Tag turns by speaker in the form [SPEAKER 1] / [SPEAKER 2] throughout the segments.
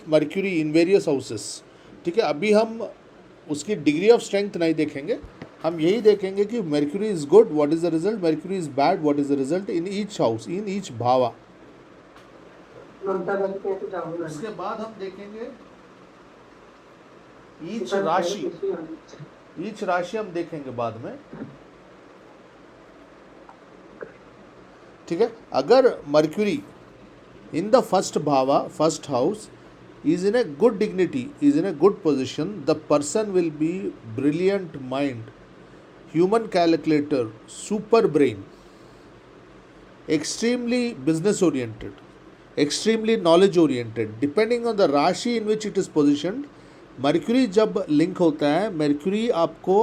[SPEAKER 1] Mercury in various houses, ठीक है। अभी हम उसकी डिग्री ऑफ स्ट्रेंथ नहीं देखेंगे, हम यही देखेंगे कि Mercury is good, what is the result, Mercury is bad, what is the result in each house, in each bhava. उसके बाद हम देखेंगे ईच राशि, ईच राशि हम देखेंगे बाद में, ठीक है। अगर mercury in the first bhava, first house, is in a good dignity, is in a good position, the person will be brilliant mind, human calculator, super brain, extremely business oriented, extremely knowledge oriented, depending on the rashi in which it is positioned. Mercury जब link होता है, mercury आपको,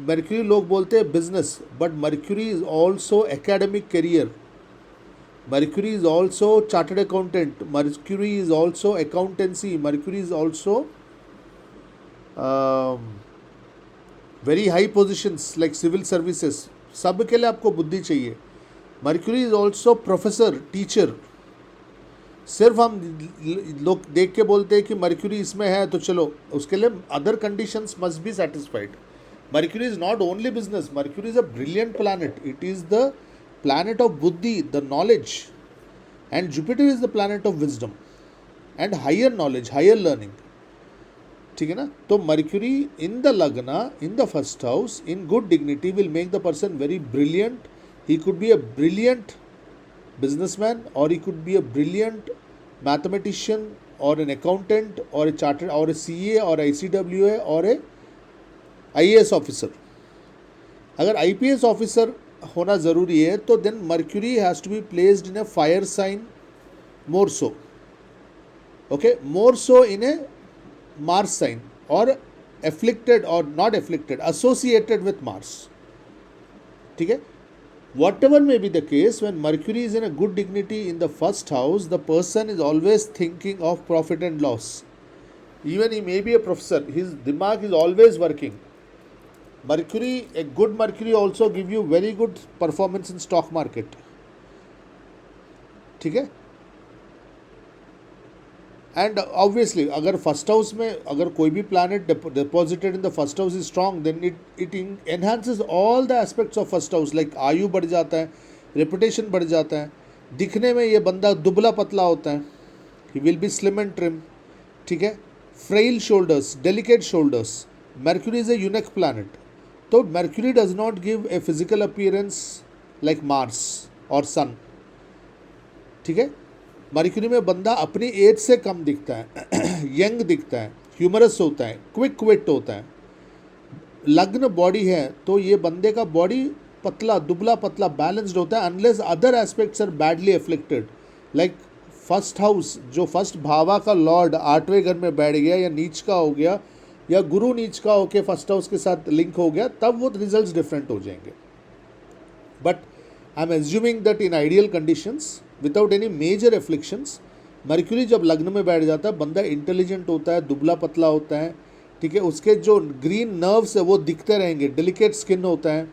[SPEAKER 1] mercury लोग बोलते हैं business, but mercury is also academic career, Mercury is also chartered accountant, Mercury is also accountancy, Mercury is also very high positions like civil services, सब के लिए आपको बुद्धि चाहिए। Mercury is also professor, teacher। सिर्फ हम लोग देख के बोलते हैं कि मर्क्यूरी इसमें है तो चलो, उसके लिए other conditions must be satisfied. Mercury is not only business, Mercury is a brilliant planet, it is the planet of buddhi, the knowledge, and Jupiter is the planet of wisdom and higher knowledge, higher learning, ठीक है ना। तो Mercury in the लग्ना, इन the first house, in good dignity will make the person very brilliant. He could be a brilliant businessman, or he could be a brilliant mathematician or an accountant or a chartered or a CA or ICWA or a IAS officer। अगर IPS officer होना ज़रूरी है तो then Mercury has to be placed in a fire sign more so, okay, more so in a Mars sign, और afflicted और not afflicted, associated with Mars, ठीक है। Whatever may be the case, when Mercury is in a good dignity in the first house, the person is always thinking of profit and loss. Even he may be a professor, his dimag is always working. Mercury, a good Mercury also give you very good performance in stock market, ठीक है। And obviously अगर first house में अगर कोई भी planet deposited in the first house is strong, then it enhances all the aspects of first house, like आयु बढ़ जाता है, रेपुटेशन बढ़ जाता है, दिखने में ये बंदा दुबला पतला होता है, he will be slim and trim, ठीक है। Frail shoulders, delicate shoulders, Mercury is a unique planet, तो Mercury does not give a physical appearance like Mars और सन, ठीक है। मर्क्यूरी में बंदा अपनी एज से कम दिखता है, यंग दिखता है, ह्यूमरस होता है, क्विक विट होता है। लग्न बॉडी है तो ये बंदे का बॉडी पतला, दुबला पतला, बैलेंस्ड होता है, unless other aspects are badly afflicted, like first house, जो फर्स्ट भावा का लॉर्ड 8वें घर में बैठ गया या नीच का हो गया या गुरु नीच का होके फर्स्ट हाउस के साथ लिंक हो गया, तब वो रिजल्ट्स डिफरेंट हो जाएंगे। But I am assuming that in ideal conditions without any major afflictions, Mercury जब लग्न में बैठ जाता है, बंदा इंटेलिजेंट होता है, दुबला पतला होता है, ठीक है। उसके जो ग्रीन नर्व्स है वो दिखते रहेंगे, डेलिकेट स्किन होता है,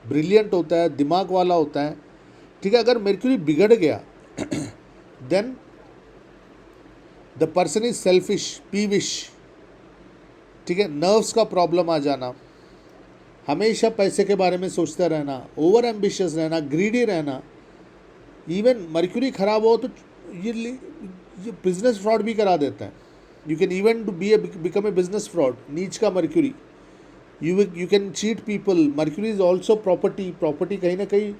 [SPEAKER 1] ब्रिलियंट होता है, दिमाग वाला होता है, ठीक है। अगर मर्क्यूरी बिगड़ गया then the person is selfish, peevish, ठीक है। नर्व्स का प्रॉब्लम आ जाना, हमेशा पैसे के बारे में सोचता रहना, ओवर एम्बिशियस रहना, ग्रीडी रहना। इवन मर्क्यूरी ख़राब हो तो ये बिजनेस फ्रॉड भी करा देता है। You can even to be become a business fraud, नीच का Mercury, you can cheat people. Mercury is also property, property कहीं ना कहीं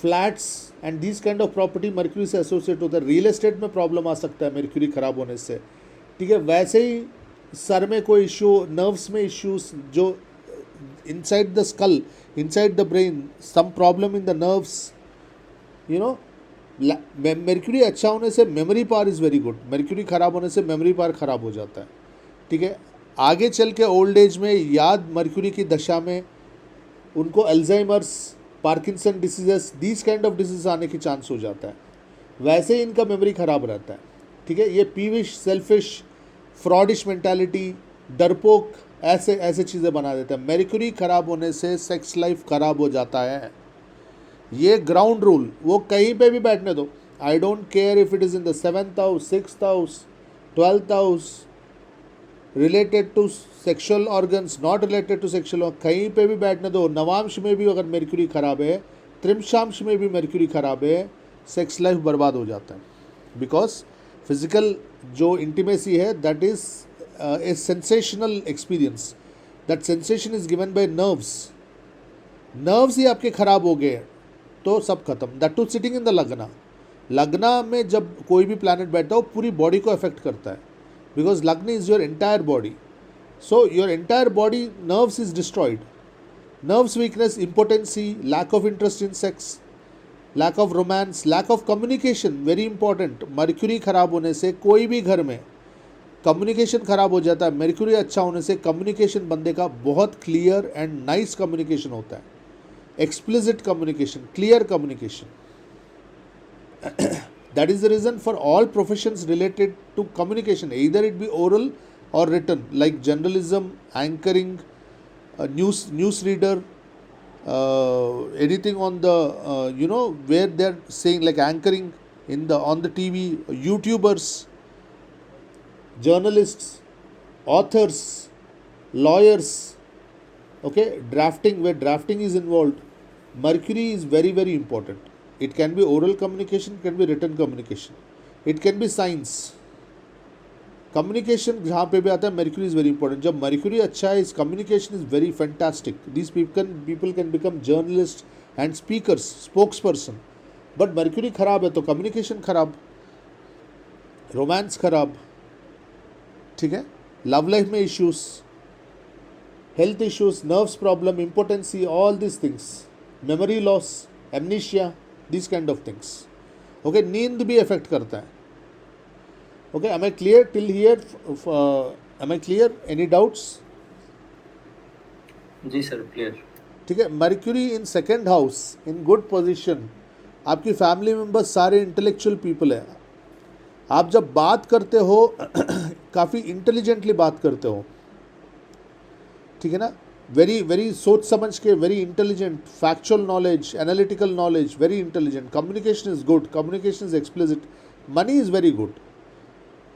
[SPEAKER 1] flats and this kind of property Mercury से एसोसिएट होता है। रियल एस्टेट में प्रॉब्लम आ सकता है मर्क्यूरी ख़राब होने से, ठीक है। वैसे ही सर में कोई इशू, नर्व्स में इश्यूज, जो inside the skull, inside the brain, some problem in the nerves, you know. Mercury अच्छा होने से memory power is very good, Mercury ख़राब होने से मेमोरी पावर ख़राब हो जाता है, ठीक है। आगे चल के ओल्ड एज में याद मर्क्यूरी की दशा में उनको Alzheimer's, Parkinson diseases, this kind of disease आने की चांस हो जाता है। वैसे ही इनका मेमोरी ख़राब रहता है, ठीक है। ये पीविश, सेल्फिश, फ्रॉडिश मेंटालिटी, डरपोक, ऐसे चीज़ें बना देता है। मर्क्यूरी ख़राब होने से सेक्स लाइफ ख़राब हो जाता है, ये ग्राउंड रूल। वो कहीं पे भी बैठने दो, I don't care if it is in the 7th house, 6th house, 12th house related to sexual organs, not related to sexual, कहीं पे भी बैठने दो। नवांश में भी अगर मर्क्यूरी खराब है, त्रिंशांश में भी मर्क्यूरी खराब है, सेक्स लाइफ बर्बाद हो जाता है। बिकॉज फिजिकल जो इंटीमेसी है that is a sensational experience, that sensation is given by nerves. Nerves ही आपके खराब हो गए तो सब खत्म। That to sitting in the lagna. लग्ना में जब कोई भी प्लैनेट बैठता है वो पूरी बॉडी को अफेक्ट करता है, बिकॉज लग्न is your entire body. So your entire body nerves is destroyed. Nerves weakness, impotency, lack of interest in sex, lack of romance, lack of communication, very important. Mercury खराब होने से कोई भी घर में कम्युनिकेशन खराब हो जाता है। मर्क्यूरी अच्छा होने से कम्युनिकेशन बंदे का बहुत क्लियर एंड नाइस कम्युनिकेशन होता है, explicit communication, clear communication. That is the reason for all professions related to communication, either it be oral or written, like journalism, anchoring, news reader, anything on the where they are saying, like anchoring on the TV, YouTubers, journalists, authors, lawyers, okay, drafting, where drafting is involved, Mercury is very very important. It can be oral communication, can be written communication, it can be science communication। जहाँ पे भी आता है Mercury is very important। जब Mercury अच्छा है, इस communication is very fantastic। These people can become journalists and speakers, spokesperson। But Mercury खराब है तो communication खराब, romance खराब, ठीक है, love life में issues, health issues, nerves problem, impotency, all these things, memory loss, amnesia, these kind of things। okay, नींद भी affect करता है। okay, am I clear till here? Am I clear? Any doubts?
[SPEAKER 2] जी sir, clear.
[SPEAKER 1] ठीक है, Mercury in second house in good position, आपकी family members सारे intellectual people है। आप जब बात करते हो काफ़ी इंटेलिजेंटली बात करते हो, ठीक है ना, वेरी वेरी सोच समझ के, very intelligent, factual knowledge, analytical knowledge, very intelligent, communication is good, communication is explicit, money is very good.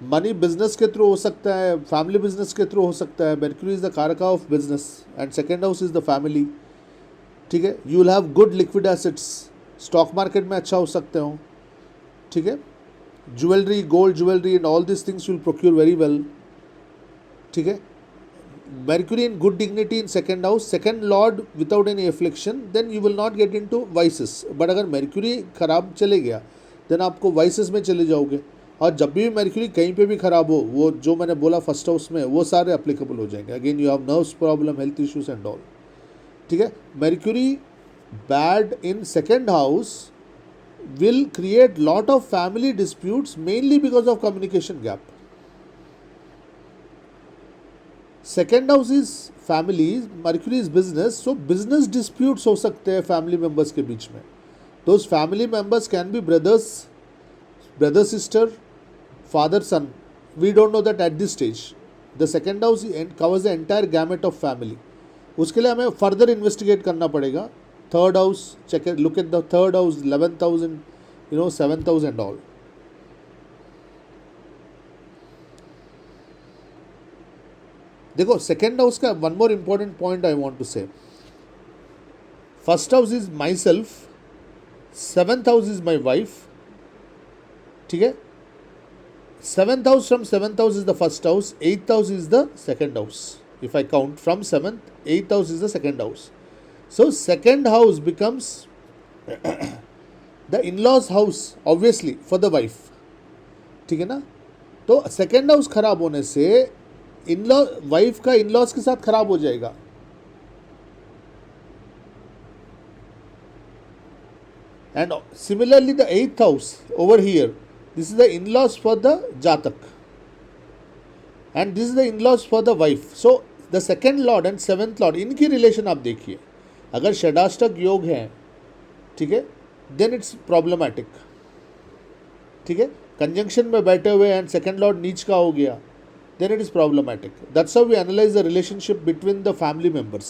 [SPEAKER 1] Money business के थ्रू हो सकता है, फैमिली बिजनेस के थ्रू हो सकता है। मर्क्यूरी इज द कारका of business and second house is the family, ठीक है। You will have good liquid assets, stock market में अच्छा हो सकते हो, ठीक है। Jewellery, gold jewellery and all this things you will procure very well, ठीक है। Mercury in good dignity in second house, second lord without any affliction, then you will not get into vices। but अगर Mercury खराब चले गया then आपको vices में चले जाओगे। और जब भी Mercury कहीं पे भी खराब हो, वो जो मैंने बोला फर्स्ट हाउस में, वो सारे applicable हो जाएंगे। Again you have nerves problem, health issues and all, ठीक है। Mercury bad in second house will create lot of family disputes, mainly because of communication gap। Second house is family, Mercury is business, so business disputes हो सकते हैं family members के बीच में। Those family members can be brothers, brother sister, father son, we don't know that at this stage. The second house covers the entire gamut of family. उसके लिए हमें further investigate करना पड़ेगा। Third house check, look at the third house, 11th house and seventh house and all. देखो second house का one more important point I want to say, first house is my self, seventh house is my wife, ठीक है। Seventh house, from seventh house is the first house, eighth house is the second house. If I count from seventh, eighth house is the second house. So second house becomes the in laws house obviously for the wife, ठीक है ना। तो second house खराब होने से in law, wife का in laws के साथ खराब हो जाएगा। And similarly the eighth house over here, this is the in laws for the jataka and this is the in laws for the wife. So the second lord and seventh lord, इनकी relation आप देखिए, अगर षडाष्टक योग है, ठीक है, then it's problematic, ठीक है। कंजंक्शन में बैठे हुए एंड सेकेंड लॉर्ड नीच का हो गया, then it is problematic. That's how we analyze the relationship between the family members,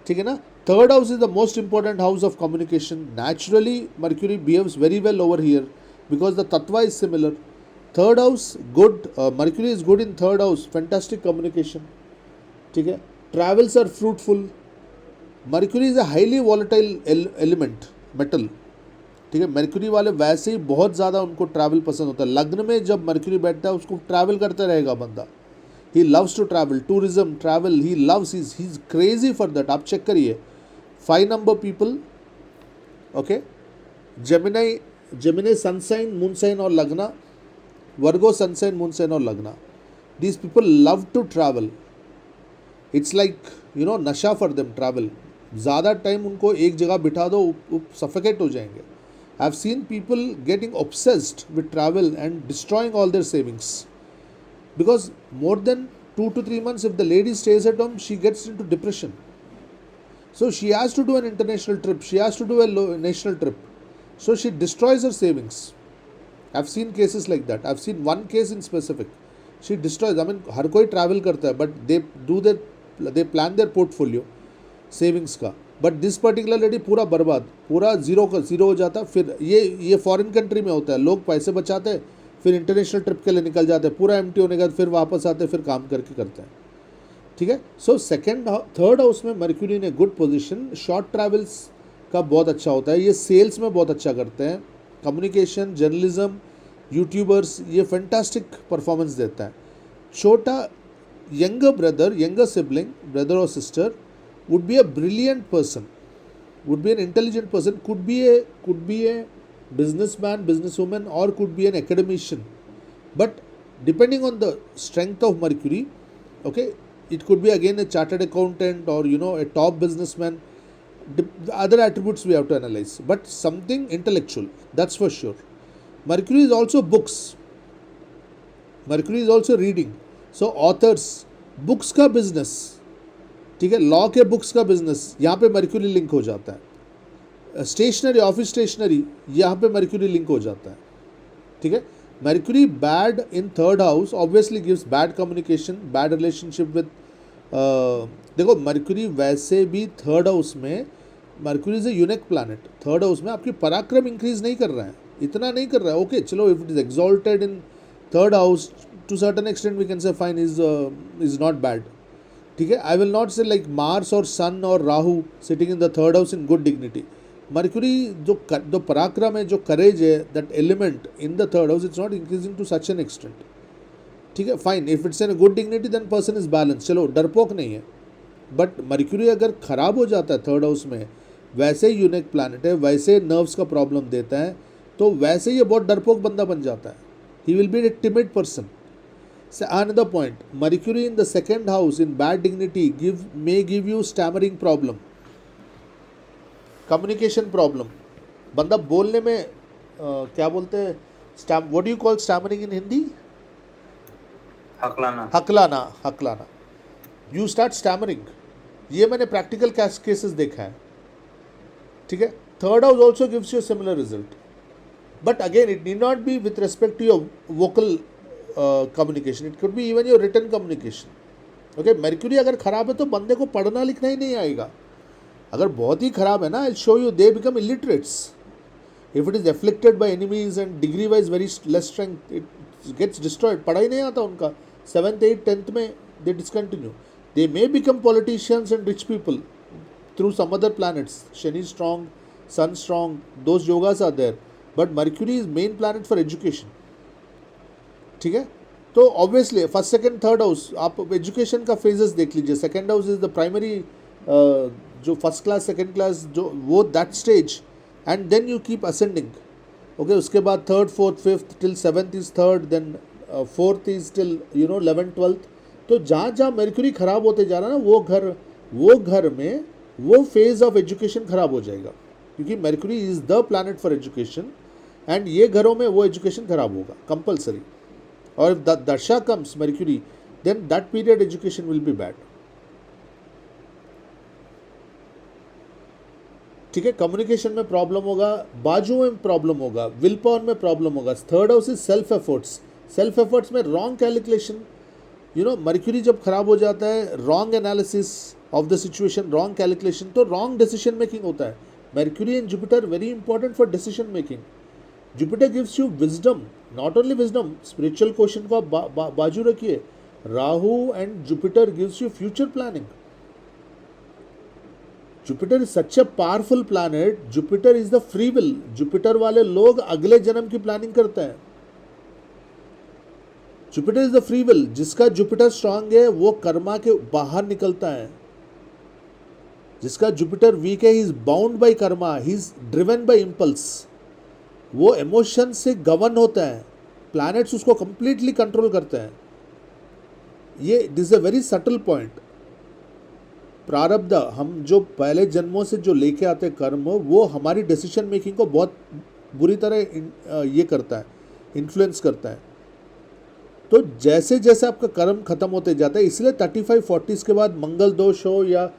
[SPEAKER 1] ठीक है ना। Third house is the most important house of communication. Naturally Mercury behaves very well over here because the तत्वा is similar. Third house good, Mercury is good in third house, fantastic communication, ठीक है. Travels are fruitful. Mercury is a highly volatile element, metal, ठीक है. Mercury वाले वैसे ही बहुत ज़्यादा उनको ट्रैवल पसंद होता है. लग्न में जब मर्क्यूरी बैठता है उसको ट्रैवल करता रहेगा बंदा. He loves to travel, tourism, travel, he loves, he is crazy for that. आप चेक करिए 5 number people, okay. Gemini sun sign, moon sign और लगना, Virgo sun sign, moon sign और लगना. These people love to travel. It's like you know नशा for them travel. ज़्यादा time उनको एक जगह बिठा दो, सफोकेट हो जाएंगे. I have seen people getting obsessed with travel and destroying all their savings, because more than 2 to 3 months if the lady stays at home, she gets into depression. So she has to do an international trip, she has to do a national trip, so she destroys her savings. I've seen cases like that. I've seen one case in specific. She destroys, I mean हर कोई travel करता है, but they plan their portfolio savings का, but this particular lady पूरा बर्बाद, पूरा zero हो जाता. फिर ये फॉरेन कंट्री में होता है, लोग पैसे बचाते हैं, फिर इंटरनेशनल ट्रिप के लिए निकल जाते हैं, पूरा एम्प्टी होने के बाद फिर वापस आते हैं, फिर काम करके करते हैं, ठीक है. सो थर्ड हाउस में मर्क्यूरी ने गुड पोजीशन. शॉर्ट ट्रैवल्स का बहुत अच्छा होता है. ये सेल्स में बहुत अच्छा करते हैं. कम्युनिकेशन, जर्नलिज्म, यूट्यूबर्स, ये फैंटास्टिक परफॉर्मेंस देता है. छोटा younger brother, younger sibling, brother और sister would be a brilliant person, would be an intelligent person, could be a businessman, businesswoman, or could be an academician. But depending on the strength of Mercury, okay, it could be again a chartered accountant or you know a top businessman. Other attributes we have to analyze, but something intellectual, that's for sure. Mercury is also books. Mercury is also reading. So authors, books का business, ठीक है, law के books का business, यहाँ पे mercury link हो जाता है. स्टेशनरी, ऑफिस स्टेशनरी, यहाँ पे मर्क्यूरी लिंक हो जाता है, ठीक है. Mercury bad in third house obviously gives bad communication, bad relationship with. देखो मर्क्यूरी वैसे भी थर्ड हाउस में, Mercury is a unique planet. Third house में आपकी पराक्रम इंक्रीज नहीं कर रहा है, इतना नहीं कर रहा है. ओके चलो, if it is exalted in third house to certain extent we can say fine is not bad, ठीक है. I will not say like Mars और सन और Rahu sitting in the third house in good dignity. Mercury जो पराक्रम है, जो courage है, that element in the third house, it's not increasing to such an extent, ठीक है. Fine, if it's an good dignity then person is balance, चलो डरपोक नहीं है. बट मर्क्यूरी अगर खराब हो जाता है थर्ड हाउस में, वैसे ही यूनिक प्लैनेट है, वैसे नर्व्स का प्रॉब्लम देता है, तो वैसे ये बहुत डरपोक बंदा बन जाता है. He will B A timid person. Another point, Mercury in the second house in bad dignity may give you stammering problem, communication problem. बंदा बोलने में क्या बोलते हैं, what do you call stammering in Hindi? हकलाना. You start stammering. ये मैंने practical cases देखा है, ठीक है. Third house also gives you a similar result, but again it need not be with respect to your vocal communication, it could be even your written communication. okay, Mercury अगर खराब है तो बंदे को पढ़ना लिखना ही नहीं आएगा. अगर बहुत ही खराब है ना, I'll show you, they become illiterates. if it is afflicted by enemies and degree wise very less strength, it gets destroyed. पढ़ा ही नहीं आता उनका, 7th 8th 10th में they discontinue. they may become politicians and rich people through some other planets. Shani strong, Sun strong, those yogas are there, but Mercury is main planet for education, ठीक है. तो obviously first second third house, आप education का phases देख लीजिए. सेकंड हाउस is द प्राइमरी, जो फर्स्ट क्लास सेकंड क्लास जो वो that stage, and then you keep ascending. Okay, उसके बाद third fourth fifth till seventh is third, then fourth is till you know 11th 12th. तो जहाँ जहाँ मर्क्यूरी खराब होते जा रहा है ना, वो घर में वो फेज ऑफ एजुकेशन खराब हो जाएगा, क्योंकि mercury is the planet for education, and ये घरों में वो एजुकेशन खराब होगा compulsory. or if the dasha comes Mercury, then that period education will be bad, ठीक है. कम्युनिकेशन में प्रॉब्लम होगा, बाजू में प्रॉब्लम होगा, विल पावर में प्रॉब्लम होगा. Third house is self efforts में wrong calculation. You know Mercury जब खराब हो जाता है, wrong analysis of the situation, wrong calculation, तो रॉन्ग डिसीजन मेकिंग होता है. Mercury and Jupiter very important for decision making. Jupiter gives you wisdom, not only wisdom, spiritual question को आप बाजू रखिए, Rahu and Jupiter gives you future planning. Jupiter is such a powerful planet. Jupiter is the free will. Jupiter वाले लोग अगले जन्म की planning करते हैं. Jupiter is the free will. जिसका जुपिटर स्ट्रांग है वो कर्मा के बाहर निकलता है. जिसका जुपिटर वीक है, he is bound by Karma, he is driven by impulse. वो इमोशन से गवर्न होता है. प्लैनेट्स उसको कंप्लीटली कंट्रोल करते हैं. ये this a very subtle point. प्रारब्ध, हम जो पहले जन्मों से जो लेके आते हैं कर्म, वो हमारी डिसीजन मेकिंग को बहुत बुरी तरह ये करता है, इन्फ्लुएंस करता है. तो जैसे जैसे आपका कर्म खत्म होते जाता है, इसलिए 35-40 के बाद मंगल दोष हो या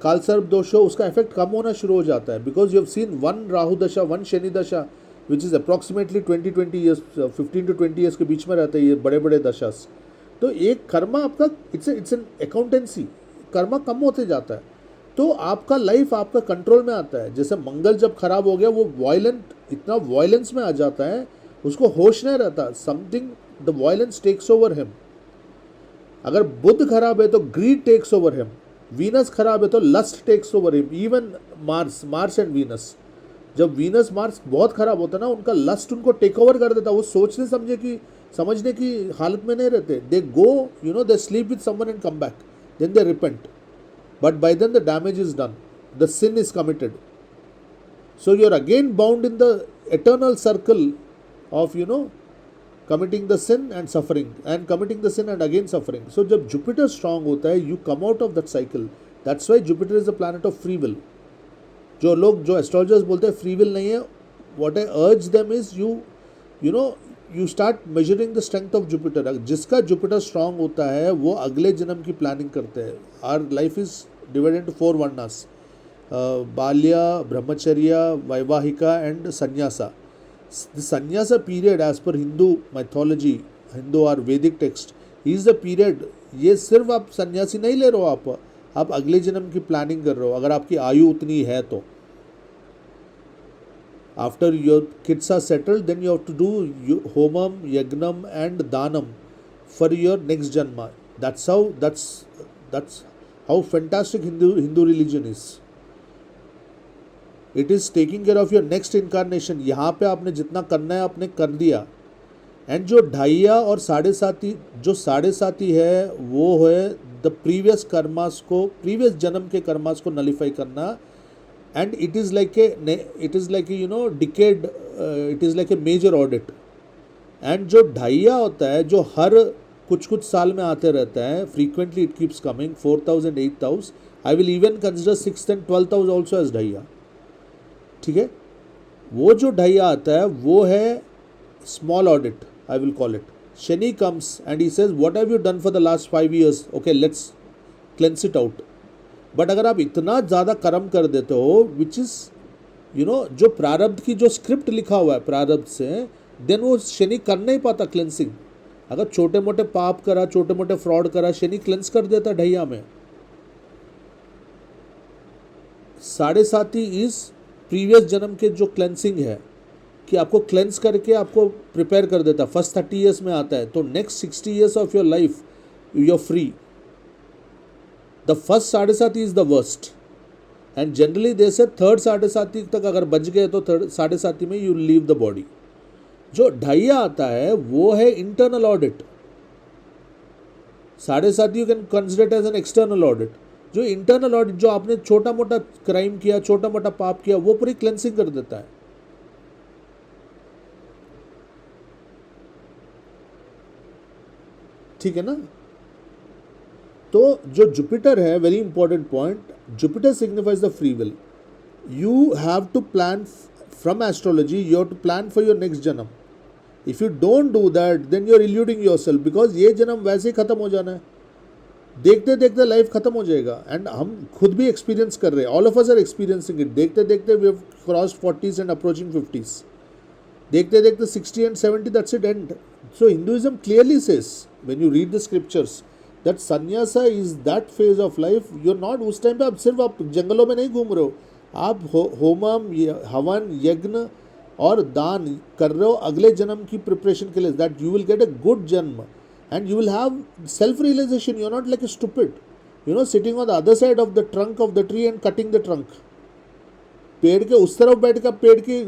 [SPEAKER 1] कालसर्प दोष हो, उसका इफेक्ट कम होना शुरू हो जाता है. Because you have seen one Rahu दशा, वन शनि दशा, which is approximately 20 years, 15 to 20 years के बीच में रहता है ये बड़े बड़े दशास. तो एक कर्मा आपका इट्स एन अकाउंटेंसी. कर्मा कम होते जाता है तो आपका लाइफ आपका कंट्रोल में आता है. जैसे मंगल जब खराब हो गया, वो वायलेंट, इतना वायलेंस में आ जाता है, उसको होश नहीं रहता. Something, the violence takes over him. अगर बुध खराब है तो greed takes over him. Venus खराब है तो lust takes over him. Even Mars and Venus, जब वीनस मार्स बहुत खराब होता है ना, उनका लस्ट उनको टेक ओवर कर देता. वो सोचने समझने की हालत में नहीं रहते. They go, they sleep with someone and come back, then they repent, but by then the damage is done, the sin is committed. So you're again bound in the eternal circle of committing the sin and suffering, and committing the sin and again suffering. So जब Jupiter strong होता है, you come out of that cycle. That's why Jupiter is the planet of free will. जो astrologers बोलते हैं free will नहीं है, what I urge them is you start measuring the strength of Jupiter. जिसका Jupiter strong होता है वो अगले जन्म की प्लानिंग करते हैं. Our life is divided into 4 varnas, Balya, ब्रह्मचर्य, वैवाहिका and संन्यासा. The sannyasa period as per Hindu mythology, Hindu or Vedic text, is the period. ये सिर्फ आप सन्यासी नहीं ले रहे हो, आप अगले जन्म की प्लानिंग कर रहे हो, अगर आपकी आयु उतनी है तो. After your kids are settled, then you have to do homam, yagnam and danam for your next janma. That's how fantastic Hindu religion is. It is taking care of your next incarnation. यहाँ पे आपने जितना करना है आपने कर दिया. And जो ढाइया और साढ़े साथी है, वो है द प्रीवियस कर्मास को, प्रीवियस जन्म के कर्मास को नलिफाई करना. And it is like a decade, it is like a major audit. And जो ढाइया होता है, जो हर कुछ साल में आते रहता है, frequently it keeps coming, 4,000, 8,000. I will even consider 6th and 12th house also as ढाइया. ठीक है, वो जो ढाइया आता है वो है small audit, I will call it. Shani comes and he says, what have you done for the last 5 years? Okay, let's cleanse it out. But अगर आप इतना ज़्यादा कर्म कर देते हो, विच इज़ जो प्रारब्ध की जो स्क्रिप्ट लिखा हुआ है प्रारब्ध से, देन वो शनि कर नहीं पाता क्लेंसिंग. अगर छोटे मोटे पाप करा, छोटे मोटे फ्रॉड करा, शनि क्लेंस कर देता ढैया में. साढ़े साथी इज प्रीवियस जन्म के जो क्लेंसिंग है, कि आपको क्लेंस करके आपको प्रिपेयर कर देता. फर्स्ट 30 ईयर्स में आता है, तो next 60 years of your life you are free. The first साढ़े साथी is the worst, and generally they say third साढ़े साथी तक अगर बच गए तो थर्ड साढ़े साथी में you leave the body. जो ढाइया आता है वो है internal audit. साढ़े साथी you can consider it as an external audit. जो internal audit, जो आपने छोटा मोटा क्राइम किया, छोटा मोटा पाप किया, वो पूरी क्लेंसिंग कर देता है. ठीक है ना. तो जो जुपिटर है, very important point, Jupiter signifies the free will. You have to plan from astrology, you have to plan for your next janma. If you don't do that, then you are eluding yourself, because ये जन्म वैसे ही खत्म हो जाना है. देखते देखते life खत्म हो जाएगा. एंड हम खुद भी एक्सपीरियंस कर रहे हैं, all of us are experiencing it. देखते देखते we have crossed 40s and approaching 50s. देखते देखते 60 and 70, that's it and. So Hinduism clearly says, when you read the scriptures, that संन्यासा is that phase of life. You're not, उस time पे आप सिर्फ आप जंगलों में नहीं घूम रहे हो, आप होमम, हवन, यज्ञ और दान कर रहे हो अगले जन्म की प्रिपरेशन के लिए, that you will get a good janma and you will have self realization. You are not like a stupid, you know, sitting on the other side of the trunk of the tree and cutting the trunk. पेड़ के उस तरफ बैठ कर पेड़ की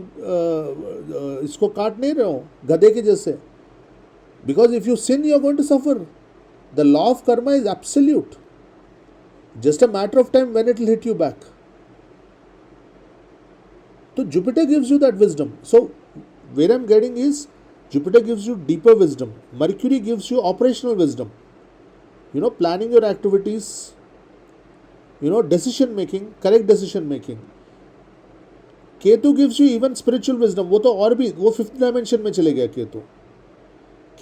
[SPEAKER 1] इसको काट नहीं रहे हो गधे के जैसे. Because if you sin you are going to suffer. The law of karma is absolute, just a matter of time when it will hit you back. तो Jupiter gives you that wisdom. So where I'm getting is Jupiter gives you deeper wisdom. Mercury gives you operational wisdom. You know, planning your activities, you know, decision making, correct decision making. Ketu gives you even spiritual wisdom. वो तो और भी वो fifth dimension में चले गया Ketu.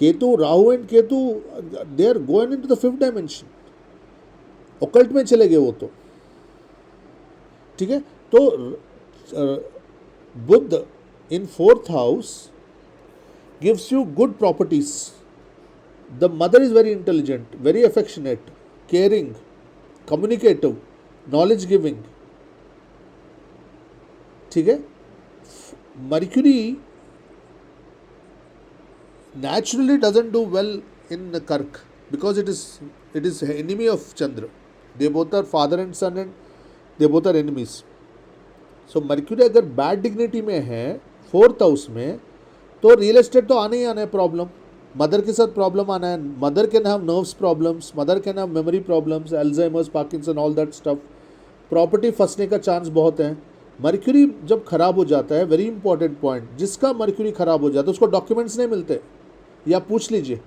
[SPEAKER 1] Ketu, Rahu and Ketu they are going into the fifth dimension. Occult में चले गए वो तो. ठीक है. तो बुध in fourth house gives you good properties. The mother is very intelligent, very affectionate, caring, communicative, knowledge giving. ठीक है. Mercury naturally doesn't do well in Kark because it is enemy of Chandra. They both are father and son and they both are enemies. So mercury अगर bad dignity में है fourth house में तो real estate तो आने ही आना है problem. Mother के साथ प्रॉब्लम आना है. Mother can have nerves problems, mother can have memory problems, Alzheimer's, Parkinson, all that stuff. Property फंसने का चांस बहुत है. मर्क्यूरी जब खराब हो जाता है, वेरी इंपॉर्टेंट पॉइंट, जिसका मर्क्यूरी खराब हो जाता है उसको डॉक्यूमेंट्स नहीं मिलते. या पूछ लीजिए,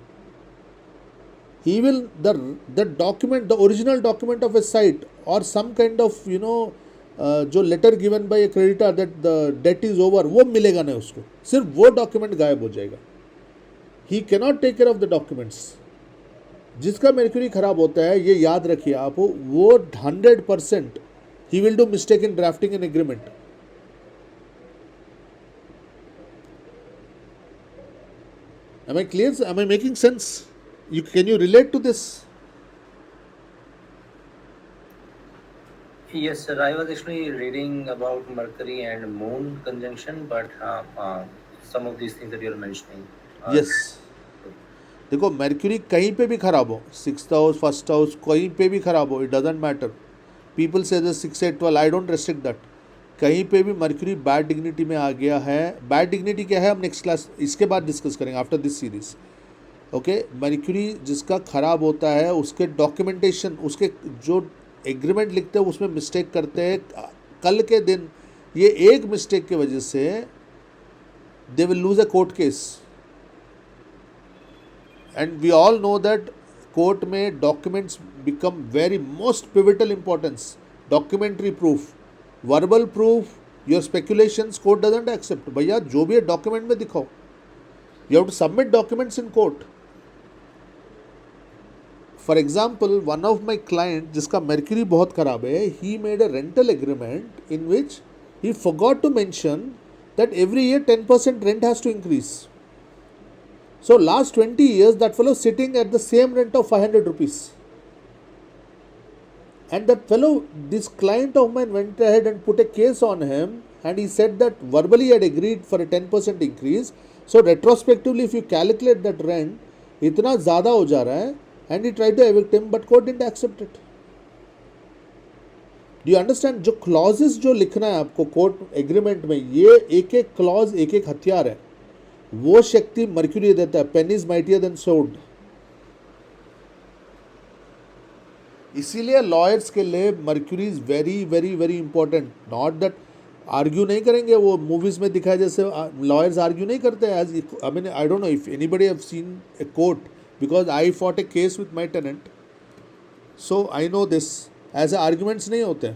[SPEAKER 1] he will the document, the original document of a site और some kind of you know जो letter given by a creditor that the date is over, वो मिलेगा नहीं उसको. सिर्फ वो डॉक्यूमेंट गायब हो जाएगा. He cannot take care of the documents. जिसका मर्क्यूरी खराब होता है, ये याद रखिए आप, वो 100% he will do mistake in drafting an agreement. Am I clear? Am I making sense? Can you relate to this?
[SPEAKER 2] Yes, sir. I was actually reading about Mercury and Moon conjunction, but some of these things that you're mentioning.
[SPEAKER 1] Yes. देखो, mercury कहीं पे भी खराब हो, sixth house, first house, कहीं पे भी खराब हो, इट डजेंट मैटर. पीपल से 6, 8, 12, आई डोंट रेस्ट्रिक्ट दैट. कहीं पे भी मर्क्यूरी बैड डिग्निटी में आ गया है. बैड डिग्निटी क्या है हम नेक्स्ट क्लास इसके बाद डिस्कस करेंगे after this series. Okay. Mercury जिसका खराब होता है उसके डॉक्यूमेंटेशन, उसके जो एग्रीमेंट लिखते हैं उसमें मिस्टेक करते हैं. कल के दिन ये एक मिस्टेक की वजह से they will lose a court case. And we all know that court में documents become very most pivotal importance. Documentary proof, verbal proof, your speculations court doesn't accept. भैया जो भी है डॉक्यूमेंट में दिखाओ. You have to submit documents in court. For example, one of my client जिसका Mercury बहुत खराब है, he made a rental agreement in which he forgot to mention that every year 10% rent has to increase. So last 20 years that fellow sitting at the same rent of 500 rupees. And that fellow, this client of mine went ahead and put a case on him, and he said that verbally he had agreed for a 10% increase. So retrospectively if you calculate that rent इतना ज़्यादा हो जा रहा है, and he tried to evict him but court didn't accept it. Do you understand? जो clauses जो लिखना है आपको कोर्ट एग्रीमेंट में, ये एक एक क्लॉज एक एक हथियार है. वो शक्ति मर्क्यूरी देता है. Pen is mightier than sword. इसीलिए लॉयर्स के लिए Mercury is very very very important. Not that argue नहीं करेंगे, वो मूवीज में दिखाया जैसे लॉयर्स आर्ग्यू नहीं करते. As I mean I don't know if anybody have seen a court, because I fought a case with my tenant, so I know this. ऐसे arguments नहीं होते.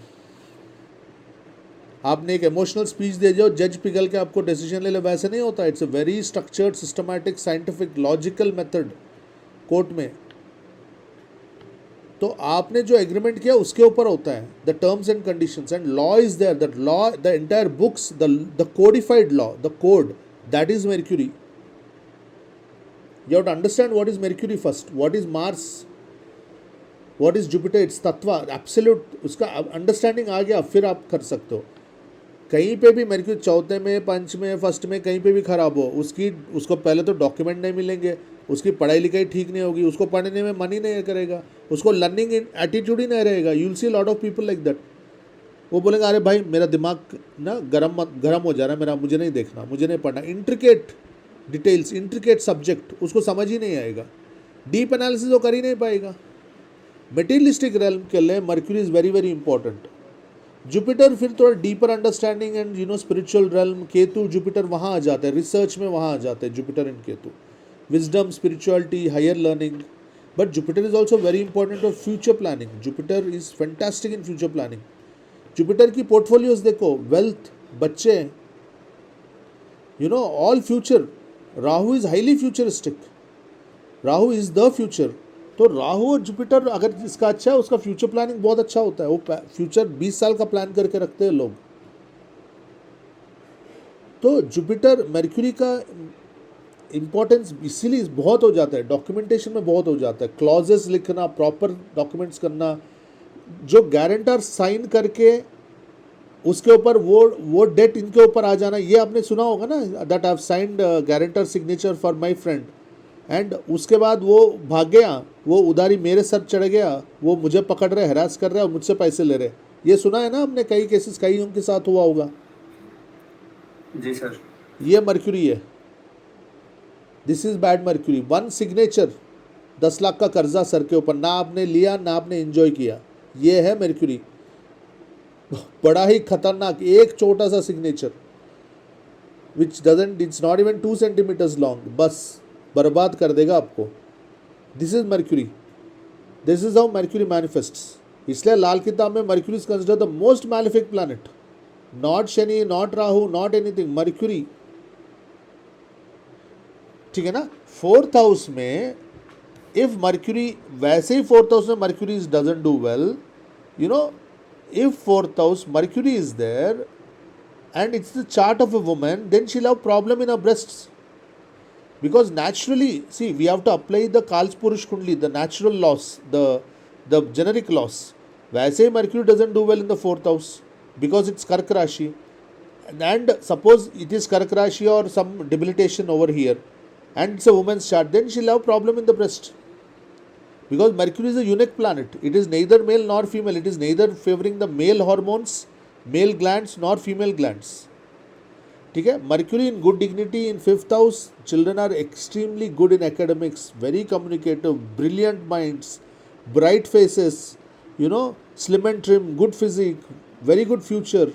[SPEAKER 1] आपने एक इमोशनल स्पीच दे जाओ, जज पिघल के आपको डिसीजन ले ले, वैसे नहीं होता. It's a very structured, systematic, scientific, logical method court में. तो आपने जो एग्रीमेंट किया उसके ऊपर होता है the terms and conditions. And law is there. That law, the entire books, the codified law, the code, that is Mercury. You have to understand what is Mercury first, what is Mars, what is Jupiter. It's तत्व absolute. उसका understanding आ गया फिर आप कर सकते हो. कहीं पे भी मर्क्यूरी चौथे में, पंच में, फर्स्ट में कहीं पे भी खराब हो, उसको पहले तो डॉक्यूमेंट नहीं मिलेंगे, उसकी पढ़ाई लिखाई ठीक नहीं होगी, उसको पढ़ने में मन ही नहीं करेगा, उसको लर्निंग एटीट्यूड ही नहीं रहेगा. You will see lot of people like that. वो बोलेंगे अरे भाई मेरा दिमाग ना गरम हो जा रहा है मेरा, मुझे नहीं देखना, मुझे नहीं पढ़ना. इंट्रिकेट डिटेल्स, इंट्रिकेट सब्जेक्ट उसको समझ ही नहीं आएगा, डीप एनालिसिस वो कर ही नहीं पाएगा. मटेरियलिस्टिक रेल्म के लिए mercury is very very important. Jupiter फिर थोड़ा deeper understanding and spiritual realm. Ketu Jupiter वहाँ आ जाता है, रिसर्च में वहाँ आ जाते हैं Jupiter and Ketu. Wisdom, spirituality, higher learning. But Jupiter is also very important for future planning. Jupiter is fantastic in future planning. Jupiter की पोर्टफोलियोज देखो, वेल्थ, बच्चे, all future. Rahu is highly futuristic. Rahu is the future. तो राहु और Jupiter अगर इसका अच्छा है, उसका फ्यूचर प्लानिंग बहुत अच्छा होता है. वो फ्यूचर 20 साल का प्लान करके रखते हैं लोग. तो जुपिटर मर्क्यूरी का इम्पोर्टेंस इसीलिए बहुत हो जाता है, डॉक्यूमेंटेशन में बहुत हो जाता है. क्लॉजेस लिखना, प्रॉपर डॉक्यूमेंट्स करना, जो गारंटर साइन करके उसके ऊपर वो डेट इनके ऊपर आ जाना. ये आपने सुना होगा ना, that I have signed guarantor signature for my friend, and उसके बाद वो भाग गया, वो उधारी मेरे सर चढ़ गया, वो मुझे पकड़ रहे, हरास कर रहे और मुझसे पैसे ले रहे. ये सुना है ना हमने, कई केसेस कई उनके साथ हुआ होगा.
[SPEAKER 2] जी सर.
[SPEAKER 1] ये मर्क्यूरी है. This is bad mercury. One signature, 10 lakh का कर्जा सर के ऊपर, ना आपने लिया ना आपने एंजॉय किया. ये है मर्क्यूरी. बड़ा ही खतरनाक. एक छोटा सा signature which doesn't, it's not even 2 centimetres long, बस बर्बाद कर देगा आपको. This is Mercury. This is how Mercury manifests. इसलिए लाल किताब में Mercury is considered the most malefic planet. Not Shani, not Rahu, not anything, Mercury. ठीक है ना. 4th हाउस में इफ मर्क्यूरी, वैसे ही 4th हाउस में Mercury doesn't do well, if 4th house Mercury is there and it's the chart of a woman, then she'll have problem in her breasts. Because naturally, see, we have to apply the Kalspurush Kundli, the natural laws, the generic laws. वैसे ही Mercury doesn't do well in the 4th house because it's Kark Rashi. And suppose it is Kark Rashi or some debilitation over here and it's a woman's chart, then she'll have problem in the breast. Because Mercury is a unique planet. It is neither male nor female. It is neither favoring the male hormones, male glands, nor female glands. ठीक है. Mercury in good dignity in 5th house. Children are extremely good in academics, very communicative, brilliant minds, bright faces, slim and trim, good physique, very good future.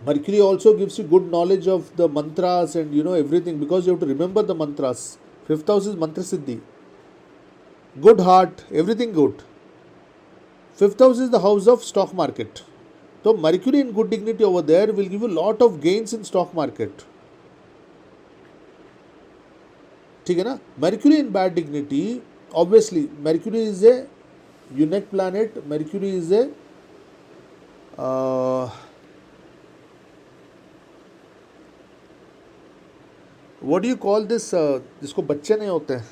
[SPEAKER 1] Mercury also gives you good knowledge of the mantras and everything, because you have to remember the mantras. 5th house is mantra siddhi. Good heart, everything good. 5th house is the house of stock market. So Mercury in good dignity over there will give you lot of gains in stock market. ठीक है ना. Mercury in bad dignity, obviously Mercury is a unique planet. Mercury is a what do you call this, जिसको बच्चे नहीं होते हैं,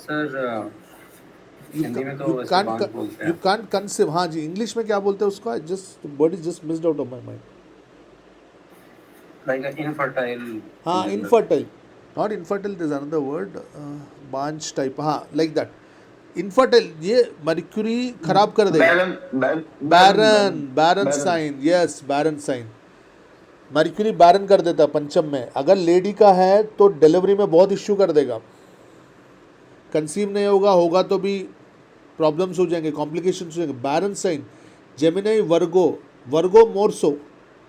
[SPEAKER 2] sir Hindi में तो वैसे बांझ बोलते
[SPEAKER 1] यू
[SPEAKER 2] हैं.
[SPEAKER 1] Can't conceive. हाँ जी, इंग्लिश में क्या बोलते हैं उसका, just word is just missed out of my mind.
[SPEAKER 2] Like infertile.
[SPEAKER 1] हाँ, infertile, not infertile, this another word, बांझ टाइप. हाँ, लाइक दैट. इनफर्टाइल, ये मर्क्यूरी खराब कर देगा. Barren sign. Yes, barren sign. Mercury barren कर देता है पंचम में. अगर लेडी का है तो डिलीवरी में बहुत इश्यू कर देगा. कंसीव नहीं होगा तो भी प्रॉब्लम्स हो जाएंगे, कॉम्प्लिकेशंस हो जाएंगे. Barren sign. Gemini, Virgo more so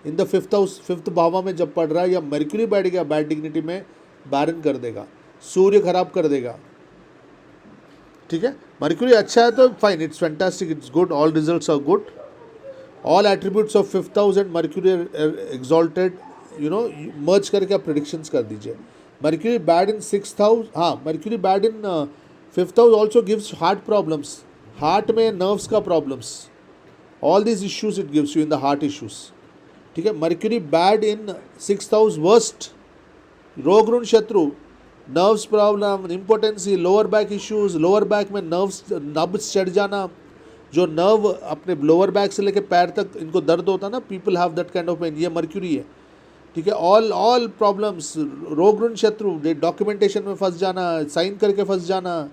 [SPEAKER 1] in the 5th house, 5th भावा में जब पड़ रहा है, या मर्क्यूरी बैठ गया बैड डिग्निटी में, बैरन कर देगा. सूर्य खराब कर देगा. ठीक है. मर्क्यूरी अच्छा है तो fine, it's fantastic, it's good, all results are good, all attributes of 5th house and Mercury exalted. Merge करके आप प्रेडिक्शंस कर दीजिए. Mercury bad in 6th house. हाँ, Mercury bad in 5th house also gives heart problems. Heart में nerves का problems. All these issues it gives you in the heart issues. ठीक है. Mercury bad in 6th house worst. रोग ऋण शत्रु. Nerves problem, impotency, lower back issues, lower back में नब्स चढ़ जाना, जो नर्व अपने लोअर बैक से लेके पैर तक इनको दर्द होता है ना, people have that kind of pain, ये मर्क्यूरी है, ठीक है। ऑल प्रॉब्लम्स, रोग ऋण शत्रु, डॉक्यूमेंटेशन में फंस जाना, साइन करके फंस जाना,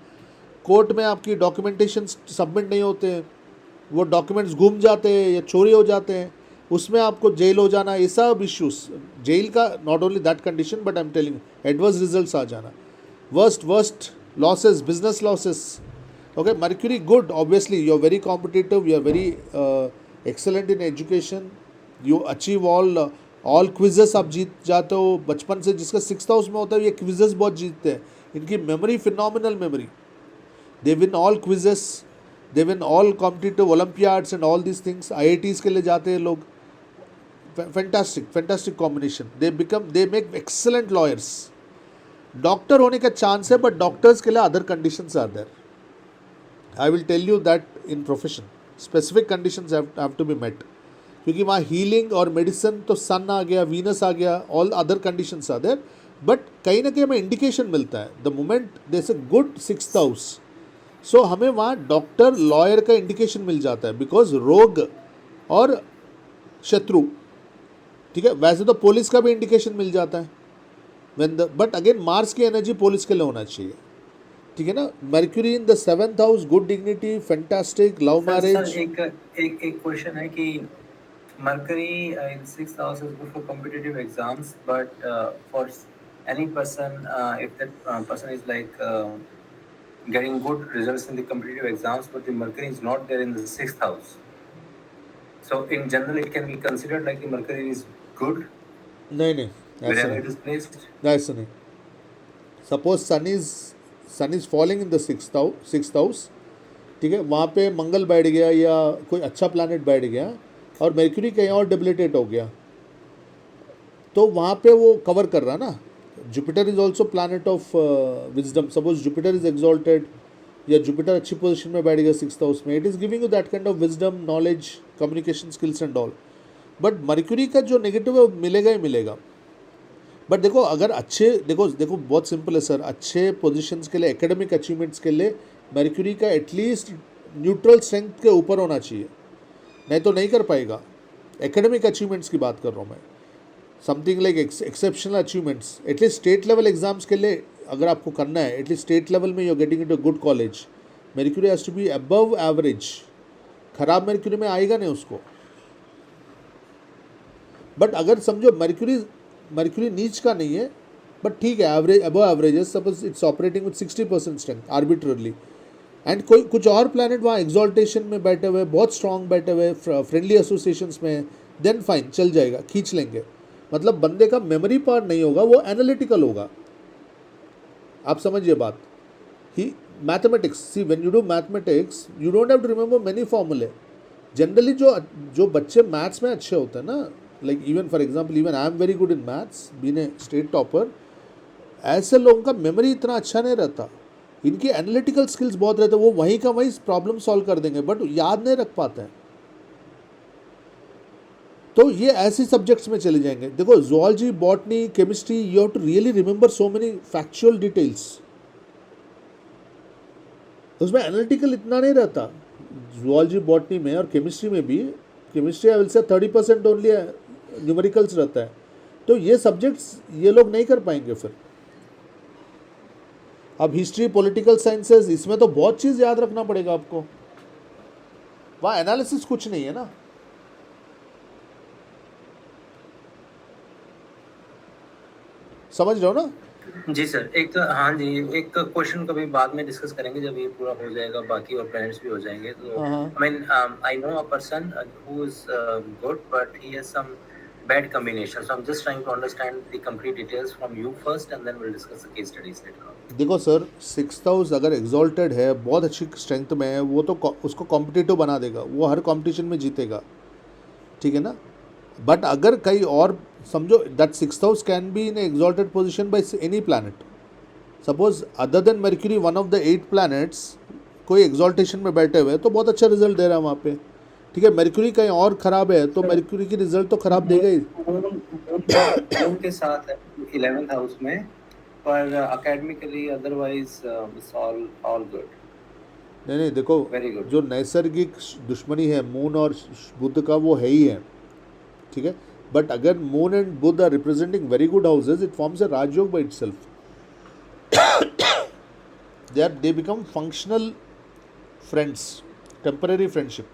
[SPEAKER 1] कोर्ट में आपकी डॉक्यूमेंटेशन सबमिट नहीं होते, वो डॉक्यूमेंट्स गुम जाते हैं या चोरी हो जाते हैं, उसमें आपको जेल हो जाना, ये सब इश्यूज, जेल का not only that condition but I am telling adverse results आ जाना, worst losses, business losses. Okay, Mercury good, obviously you are very competitive, you are very excellent in education, you achieve all quizzes आप जीत जाते हो बचपन से, जिसका 6th house में होता है ये क्विजेस बहुत जीतते हैं, इनकी memory phenomenal memory, they win all quizzes, they win all competitive olympiads and all these things, IITs के लिए जाते हैं लोग, fantastic combination, they make excellent lawyers. Doctor होने का चांस है, बट डॉक्टर्स के लिए other conditions are there, I will tell you that in profession specific conditions have to be met, क्योंकि वहाँ हीलिंग और मेडिसिन तो सन आ गया, वीनस आ गया, all other conditions are there, but कहीं ना कहीं हमें इंडिकेशन मिलता है the moment there a good 6th house, so हमें वहाँ डॉक्टर लॉयर का इंडिकेशन मिल जाता है, बिकॉज रोग और शत्रु, ठीक है। वैसे तो पुलिस का भी इंडिकेशन मिल जाता है, बट अगेन मार्स की एनर्जी पुलिस के लिए होना चाहिए, ठीक है ना। Mercury in the 7th house, good dignity, fantastic, love marriage.
[SPEAKER 2] Sir एक क्वेश्चन है कि Mercury in 6th house is good for competitive exams, but for any person, if that person is like getting good results in the competitive exams, but the Mercury is not there in the 6th house, so in general it can be considered like the Mercury is good
[SPEAKER 1] नहीं, ऐसा
[SPEAKER 2] wherever
[SPEAKER 1] नहीं,
[SPEAKER 2] it is placed.
[SPEAKER 1] ऐसा नहीं। Suppose Sun is falling in the 6th house, ठीक है, वहाँ पे मंगल बैठ गया या कोई अच्छा प्लैनेट बैठ गया और मर्क्यूरी कहीं और डेबिलिटेट हो गया, तो वहाँ पे वो कवर कर रहा ना। Jupiter is also planet of wisdom, suppose Jupiter is exalted या जुपिटर अच्छी पोजीशन में बैठ गया 6th हाउस में, it is giving you that kind of wisdom, knowledge, communication skills and all, but mercury का जो नेगेटिव है वो मिलेगा ही मिलेगा। बट देखो, अगर अच्छे देखो बहुत सिंपल है सर, अच्छे पोजीशंस के लिए, एकेडमिक अचीवमेंट्स के लिए मर्क्यूरी का एटलीस्ट न्यूट्रल स्ट्रेंथ के ऊपर होना चाहिए, नहीं तो नहीं कर पाएगा। एकेडमिक अचीवमेंट्स की बात कर रहा हूँ मैं, something like exceptional achievements, at least state level exams के लिए अगर आपको करना है, एटलीस्ट स्टेट लेवल में you are getting into a good college, Mercury has to be above average, खराब मर्क्यूरी में आएगा नहीं उसको। बट अगर समझो मर्क्यूरी नीच का नहीं है, बट ठीक है, एवरेज अबव एवरेज है, suppose it's operating with 60% strength arbitrarily, and कोई कुछ और प्लैनेट वहाँ एक्सॉल्टेशन में बैठे हुए, बहुत स्ट्रॉन्ग बैठे हुए, फ्रेंडली एसोसिएशंस में, देन फाइन, चल जाएगा, खींच लेंगे। मतलब बंदे का मेमोरी पार्ट नहीं होगा, वो एनालिटिकल होगा, आप समझिए बात। ही mathematics, see when you do mathematics you don't have to remember many फॉर्मूले। जनरली जो बच्चे मैथ्स में अच्छे होते हैं ना, like even for example, even I am very good in maths, being a state topper, ऐसे लोगों का मेमोरी इतना अच्छा नहीं रहता, इनकी एनालिटिकल स्किल्स बहुत रहते हैं, वो वहीं का वहीं प्रॉब्लम सॉल्व कर देंगे, बट याद नहीं रख पाते हैं। तो ये ऐसे सब्जेक्ट्स में चले जाएंगे। देखो, zoology, botany, chemistry, you have to really remember so many factual details, उसमें एनालिटिकल इतना नहीं रहता। ज़ूलॉजी, बॉटनी में और केमिस्ट्री में भी, chemistry I will say 30% only numericals रहता है, तो ये सब्जेक्ट्स ये लोग नहीं कर पाएंगे फिर। अब हिस्ट्री, पॉलिटिकल साइंसेस, इसमें तो बहुत चीज़ याद रखना पड़ेगा आपको, वहाँ एनालिसिस कुछ नहीं है ना। समझ रहे हो ना?
[SPEAKER 2] जी सर, एक तो हाँ जी, एक क्वेश्चन कभी बाद में डिस्कस करेंगे जब ये पूरा हो जाएगा, बाकी और प्लैनेट्स भी हो जाएंगे। तो I mean I know a person who is good but he has some bad combination, so I'm just trying to understand the complete details from you first and then we'll discuss the case studies later on.
[SPEAKER 1] देखो sir, 6th house अगर exalted है, बहुत अच्छी strength में है, वो तो उसको कॉम्पिटिटिव बना देगा, वो हर कॉम्पिटिशन में जीतेगा, ठीक है ना। बट अगर कहीं और समझो, that 6th house can be in exalted position by any planet, suppose other than mercury, one of the 8 planets कोई एक्सॉल्टेशन में बैठे हुए तो बहुत अच्छा रिजल्ट दे रहा है वहाँ पे, ठीक है। मर्क्यूरी कहीं और ख़राब है तो मर्क्यूरी की रिजल्ट तो ख़राब देगा ही।
[SPEAKER 2] मून के साथ है 11th हाउस में, पर academically otherwise it's all good,
[SPEAKER 1] नहीं देखो,
[SPEAKER 2] very good.
[SPEAKER 1] जो नैसर्गिक दुश्मनी है मून और बुध का वो है ही है, ठीक है, बट अगर moon and Budh are representing very good houses it forms a Rajyog by itself. They become functional friends, temporary friendship.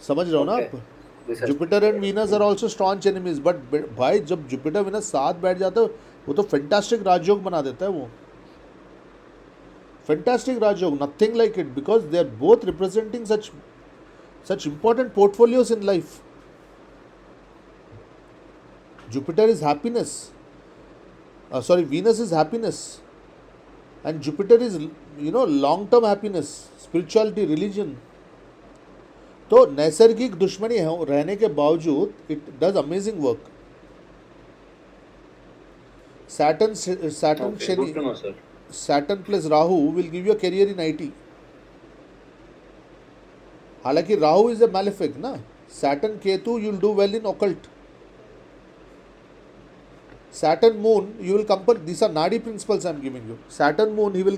[SPEAKER 1] समझ रहे हो ना
[SPEAKER 2] Okay.
[SPEAKER 1] आप?
[SPEAKER 2] This has
[SPEAKER 1] Jupiter and Venus are also strong enemies, but भाई जब जुपिटर वीनस साथ बैठ जाता है वो तो फैंटास्टिक राजयोग बना देता है. वो fantastic Rajyog, nothing like it, because they are both representing such important portfolios in life. Jupiter is happiness. Venus is happiness, and Jupiter is long-term happiness, spirituality, religion. तो नैसर्गिक दुश्मनी रहने के बावजूद it does amazing work. Saturn
[SPEAKER 2] okay.
[SPEAKER 1] Shani,
[SPEAKER 2] Good to know, sir.
[SPEAKER 1] Saturn plus Rahu will give you a career in IT. हालांकि Rahu is a malefic ना. Saturn Ketu you will do well in occult. Saturn moon you will compare, this are nadi principles I am giving you. Saturn moon he will,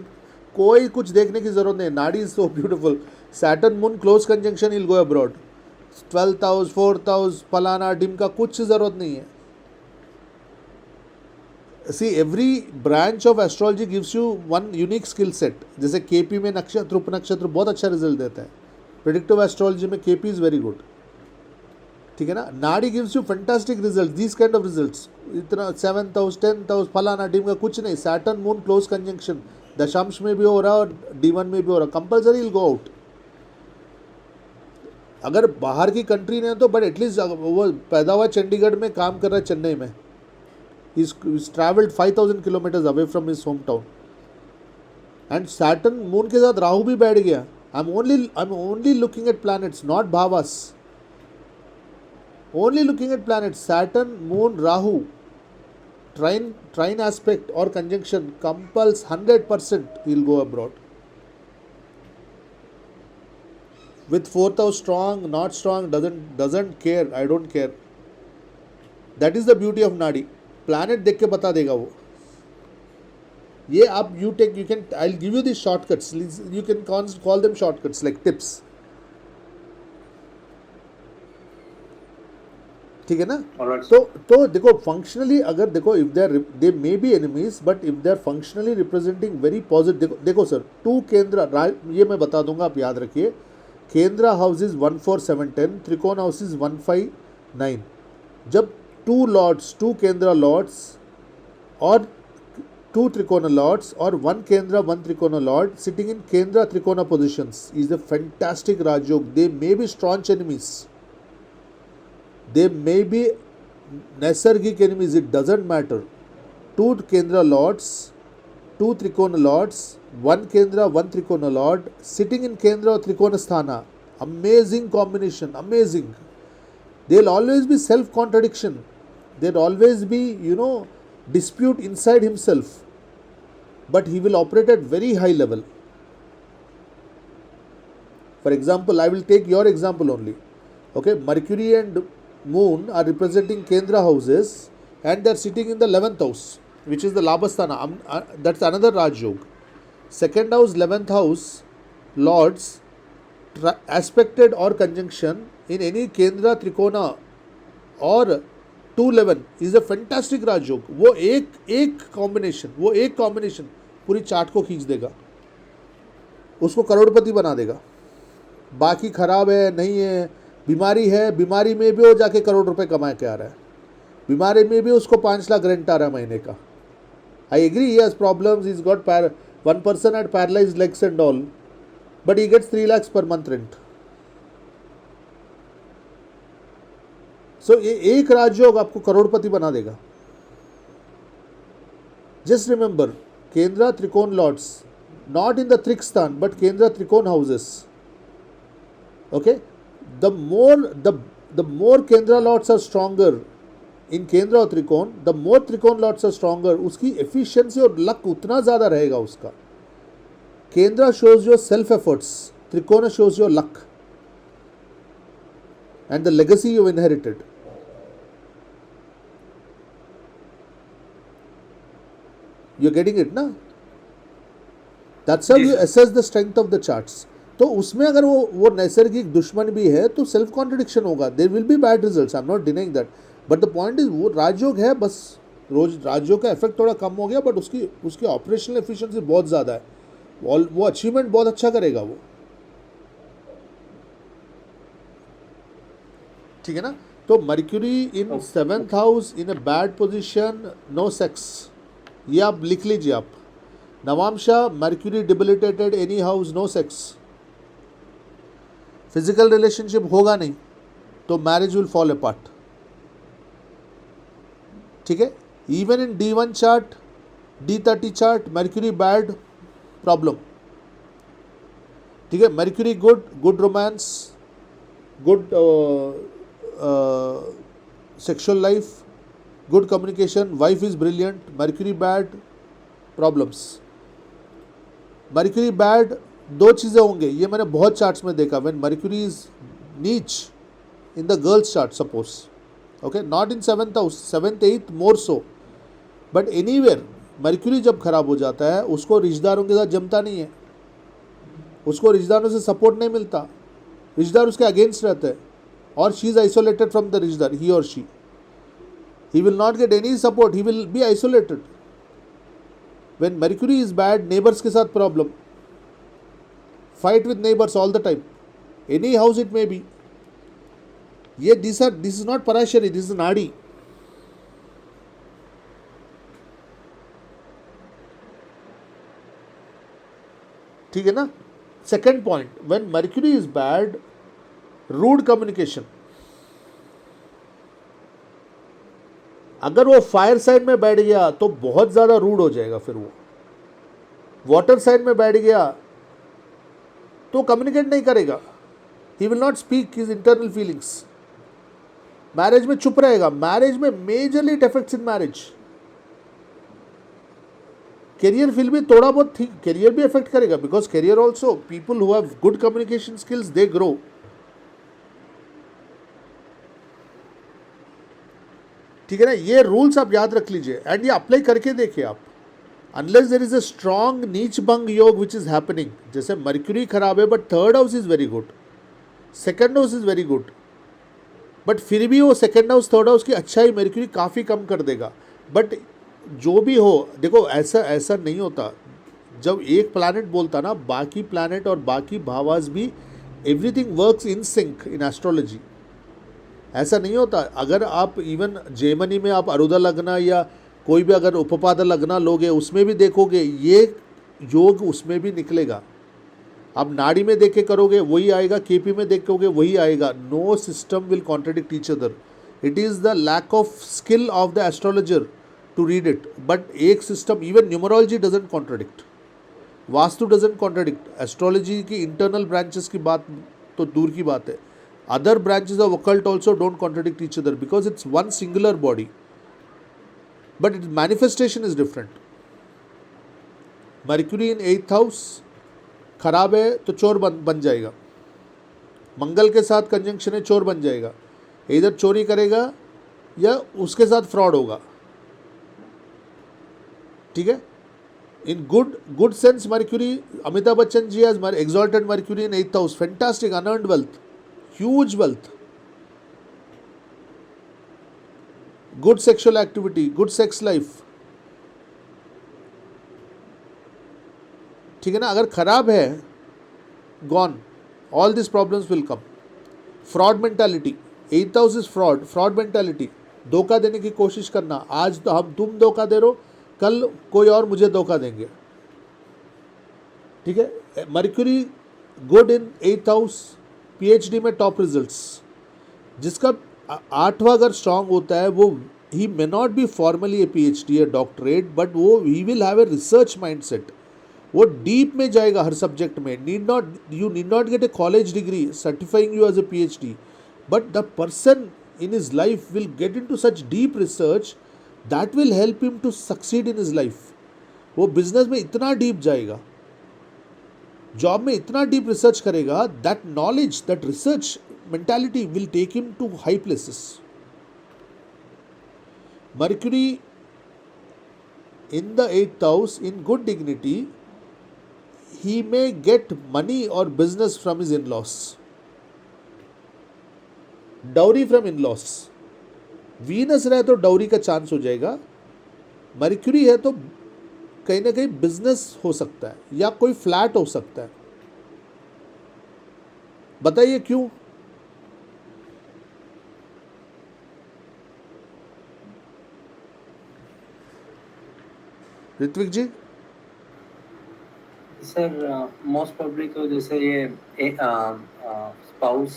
[SPEAKER 1] कोई कुछ देखने की जरूरत नहीं, nadi is so beautiful. Saturn moon close conjunction will go abroad. 12th house 4th house फलाना ढिमका कुछ जरूरत नहीं है. See every branch of astrology gives you one unique skill set. जैसे केपी में नक्षत्र उपनक्षत्र बहुत अच्छा रिजल्ट देता है. प्रेडिक्टिव एस्ट्रोलॉजी में केपी इज वेरी गुड, ठीक है ना. नाड़ी gives you fantastic result, this kind of results. इतना 7th हाउस 10th हाउस फलाना टीम का कुछ नहीं. सैटर्न मून क्लोज कंजंक्शन दशांश में भी हो रहा है और D1 में भी हो रहा है, कंपल्सरी विल गो आउट. अगर बाहर की कंट्री ने तो, बट एटलीस्ट वो पैदा हुआ चंडीगढ़ में, काम कर रहा है चेन्नई में. He's traveled 5,000 kilometers away from his hometown. And Saturn moon के साथ राहु भी बैठ गया. I'm only looking at planets, not bhavas. Only looking at planets. Saturn, Moon, Rahu, trine aspect or conjunction compels 100% he'll go abroad. With 4th house strong, not strong, doesn't care. I don't care. That is the beauty of Nadi. Planet देख के बता देगा वो. ये आप you can, I'll give you these shortcuts. You can call them shortcuts like tips. ठीक है ना. तो देखो फंक्शनली अगर देखो, if they may be enemies, but if they are functionally representing very positive. देखो सर, 2 केंद्र, ये मैं बता दूंगा, आप याद रखिए. केंद्र हाउस इज 1 4 7 10, त्रिकोण हाउस इज 1 5 9. जब 2 केंद्र लॉर्ड्स और 2 त्रिकोण लॉर्ड्स और 1 केंद्र 1 त्रिकोण Lord sitting in kendra trikona positions is the fantastic Rajyog. They may be strong enemies, they may be नैसर्गिक enemies, it doesn't matter. 2 केंद्र lords, 2 त्रिकोण lords, 1 केंद्र 1 त्रिकोण lord sitting in केंद्र त्रिकोण sthana. Amazing combination, amazing. There'll always be self contradiction, there'll always be dispute inside himself, but he will operate at very high level. For example, I will take your example only. Okay, Mercury and Moon are representing Kendra houses and they are sitting in the 11th house, which is the Labasthana. That's another Raj Yoga. 2nd house, 11th house, lords aspected or conjunction in any Kendra, Trikona or 211 is a fantastic Raj Yoga. वो एक combination पूरी chart को खींच देगा, उसको करोड़पति बना देगा. बाकी खराब है, नहीं है, बीमारी है, बीमारी में भी वो जाके करोड़ रुपए कमा के आ रहा है. बीमारी में भी उसको 5 लाख रेंट आ रहा है महीने का. I agree, he has problems, he's got one person had paralyzed legs and all, but he gets 3 lakhs per month rent. So ये एक राजयोग आपको करोड़पति बना देगा. Just remember, केंद्र त्रिकोण lords, not in the Trikstan, but केंद्र त्रिकोण houses. Okay, the more Kendra lords are stronger in Kendra और त्रिकोण, the more त्रिकोण lords are stronger. उसकी efficiency और luck उतना ज़्यादा रहेगा उसका. Kendra shows your self efforts, त्रिकोण shows your luck and the legacy you inherited. You are getting it ना, that's how
[SPEAKER 2] ji
[SPEAKER 1] you
[SPEAKER 2] sir.
[SPEAKER 1] Assess the strength of the charts. तो उसमें अगर वो नैसर्गिक दुश्मन भी है तो सेल्फ कॉन्ट्रडिक्शन होगा, there will be bad results, I am not denying that, but the point is वो राजयोग है, बस रोज राजयोग का इफेक्ट थोड़ा कम हो गया, बट उसकी ऑपरेशनल एफिशिएंसी बहुत ज़्यादा है, वो अचीवमेंट बहुत अच्छा करेगा वो. ठीक है ना. तो Mercury in seventh house in a bad position, no sex, ये आप लिख लीजिए आप. Navamsha Mercury debilitated any house, no sex, physical relationship होगा नहीं, तो मैरिज विल फॉल अपार्ट. ठीक है. Even in D1 chart, D30 chart, Mercury bad, problem. ठीक है. Mercury good, good romance, good sexual life, good communication, wife is brilliant. Mercury bad, problems. Mercury bad, दो चीज़ें होंगे, ये मैंने बहुत चार्ट्स में देखा. व्हेन मर्क्यूरी इज नीच in the girls chart suppose, okay, not in seventh house, seventh एथ मोर सो, बट एनीवेयर मर्क्यूरी जब खराब हो जाता है उसको रिश्तेदारों के साथ जमता नहीं है, उसको रिश्तेदारों से सपोर्ट नहीं मिलता, रिश्तेदार उसके अगेंस्ट रहते हैं, और she is isolated from the रिश्तेदार, ही और she, he will not get any support, he will be isolated. When Mercury is bad, neighbours के साथ problem, fight with neighbours all the time, any house it may be. ये this is not Parashari, this is nadi. ठीक है ना. Second point, when Mercury is bad, rude communication. अगर वो fire sign में बैठ गया तो बहुत ज़्यादा रूड हो जाएगा, फिर वो वाटर साइन में बैठ गया तो कम्युनिकेट नहीं करेगा, ही will not speak his internal feelings. Marriage में चुप रहेगा, मैरिज में majorly it affects in marriage. Career field भी थोड़ा बहुत ठीक, करियर भी अफेक्ट करेगा, because career also, people who have good communication skills they grow. ठीक है ना. ये रूल्स आप याद रख लीजिए एंड ये अप्लाई करके देखिए आप. Unless there is a strong नीच भंग योग विच इज हैपनिंग, जैसे मर्क्यूरी खराब है but third house is very good, second house is very good, but फिर भी वो सेकेंड हाउस थर्ड हाउस की अच्छाई मर्क्यूरी काफ़ी कम कर देगा. बट जो भी हो, देखो ऐसा नहीं होता, जब एक प्लैनेट बोलता ना, बाकी प्लैनेट और बाकी भावास भी, everything works in sync in astrology. ऐसा नहीं होता. अगर आप इवन जेमनी में आप अरुदा लग्ना या कोई भी अगर उपपाद लग्ना लोगे, उसमें भी देखोगे ये योग उसमें भी निकलेगा. आप नाड़ी में देख के करोगे वही आएगा, केपी में देखोगे वही आएगा. No system will contradict each other. It is the lack of skill of the astrologer to read it. But एक system, even numerology doesn't contradict, vastu doesn't contradict. Astrology की इंटरनल ब्रांचेस की बात तो दूर की बात है, other branches of occult also don't contradict each other because it's one singular body, but its manifestation is different. Mercury in 8th house खराब है तो चोर बन जाएगा, मंगल के साथ कंजंक्शन है, चोर बन जाएगा, इधर चोरी करेगा या उसके साथ फ्रॉड होगा. ठीक है. In good sense, Mercury, Amitabh Bachchan ji has exalted Mercury in 8th house, fantastic, unearned wealth, huge wealth, good sexual activity, good sex life. ठीक है ना. अगर खराब है, gone, all these problems will come. Fraud mentality, 8th house is fraud mentality. धोखा देने की कोशिश करना, आज तो तुम धोखा दे रहे हो, कल कोई और मुझे धोखा देंगे. ठीक है. Mercury good in 8th house, PhD में टॉप रिजल्ट्स. जिसका 8वां अगर स्ट्रांग होता है, वो he may not be formally a PhD या डॉक्टरेट, बट वो he will have a research mindset. वो डीप में जाएगा हर सब्जेक्ट में. You need not get a college degree certifying you as a PhD, but the person in his life will get into such deep research that will help him to succeed in his life. वो business में इतना deep जाएगा, job में इतना deep research करेगा, that knowledge, that research mentality will take him to high places. Mercury in the 8th house in good dignity, he may get money or business from his in-laws, dowry from in-laws. Venus रहे तो dowry का chance हो जाएगा, mercury है तो कहीं ना कहीं बिजनेस हो सकता है या कोई फ्लैट हो सकता है. बताइए क्यों? ऋत्विक जी.
[SPEAKER 2] सर मोस्ट पब्लिक तो जैसे ये स्पाउस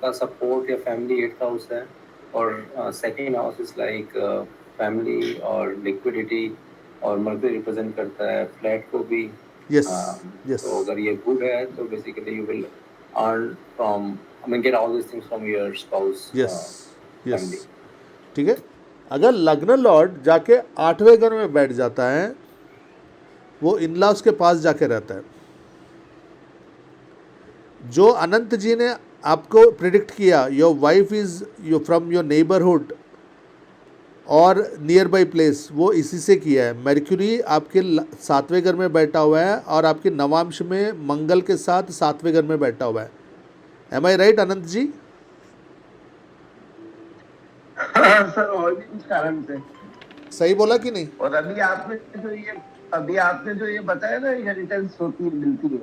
[SPEAKER 2] का सपोर्ट या फैमिली 8th हाउस है, और सेकंड हाउस इज लाइक फैमिली और लिक्विडिटी, और मर्क्यूरी रिप्रेजेंट करता है फ्लैट को भी.
[SPEAKER 1] Yes yes.
[SPEAKER 2] तो अगर ये गुड है तो basically you will earn from, I mean get all this things from your spouse.
[SPEAKER 1] Yes yes. ठीक है. अगर लग्न लॉर्ड जाके 8वें घर में बैठ जाता है, वो इन-लॉज के पास जाके रहता है. जो अनंत जी ने आपको प्रिडिक्ट किया, your wife is you from your neighbourhood और नियर बाई प्लेस, वो इसी से किया है. मर्क्यूरी आपके 7वें घर में बैठा हुआ है और आपके नवांश में मंगल के साथ 7वें घर में बैठा हुआ है. एम आई राइट अनंत जी?
[SPEAKER 3] सर और भी कुछ कारण से.
[SPEAKER 1] सही बोला कि नहीं?
[SPEAKER 3] और अभी आपने जो ये बताया ना, इनहेरिटेंस होती है, मिलती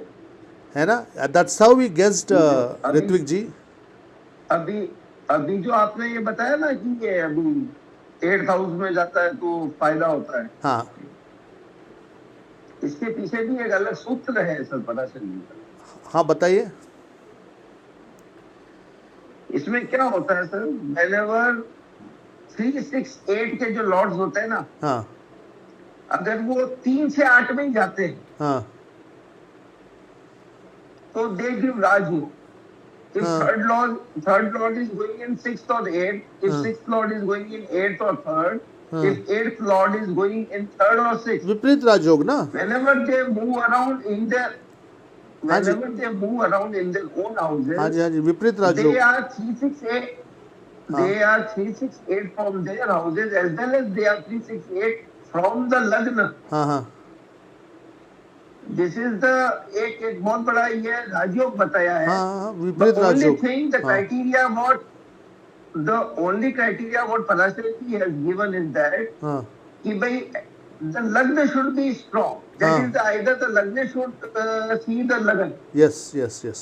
[SPEAKER 1] है ना? That's how we guessed Hrithik ji.
[SPEAKER 3] अभी जो आपने ये बताया ना कि ये अभी 8th हाउस में जाता है तो फायदा होता है.
[SPEAKER 1] हाँ.
[SPEAKER 3] इसके पीछे भी एक अलग सूत्र है सर, पता चलिए.
[SPEAKER 1] हाँ बताइए.
[SPEAKER 3] इसमें क्या होता है सर, व्हेनेवर 3, 6, 8 के जो लॉर्ड्स होते हैं ना,
[SPEAKER 1] हाँ
[SPEAKER 3] अगर वो 3 से 8 में ही जाते हैं,
[SPEAKER 1] हाँ
[SPEAKER 3] तो दे गिव राजयोग. If
[SPEAKER 1] हाँ.
[SPEAKER 3] third lord is going in 6th or 8th, if
[SPEAKER 1] हाँ.
[SPEAKER 3] 6th lord is going in 8th or 3rd,
[SPEAKER 1] हाँ.
[SPEAKER 3] if 8th lord is going in 3rd or 6th,
[SPEAKER 1] विपरीत राजयोग ना.
[SPEAKER 3] whenever they move around in their
[SPEAKER 1] हाँ जी.
[SPEAKER 3] whenever they move around in their own houses,
[SPEAKER 1] हाँ जी हाँ जी, विपरीत राजयोग.
[SPEAKER 3] they are 3, 6, 8.
[SPEAKER 1] हाँ.
[SPEAKER 3] They are 3, 6, 8 from their houses, as well as they are 3, 6, 8 from the lagna.
[SPEAKER 1] हाँ हाँ
[SPEAKER 3] This is the एक बहुत बड़ा ये राजयोग बताया है.
[SPEAKER 1] हाँ,
[SPEAKER 3] The
[SPEAKER 1] विपरीत
[SPEAKER 3] only
[SPEAKER 1] राजयोग.
[SPEAKER 3] thing, the
[SPEAKER 1] हाँ.
[SPEAKER 3] criteria what Parasharathi has given is that
[SPEAKER 1] हाँ
[SPEAKER 3] कि भाई the lagna should be strong. That
[SPEAKER 1] हाँ.
[SPEAKER 3] is either the lagna should see the lagan.
[SPEAKER 1] Yes yes yes.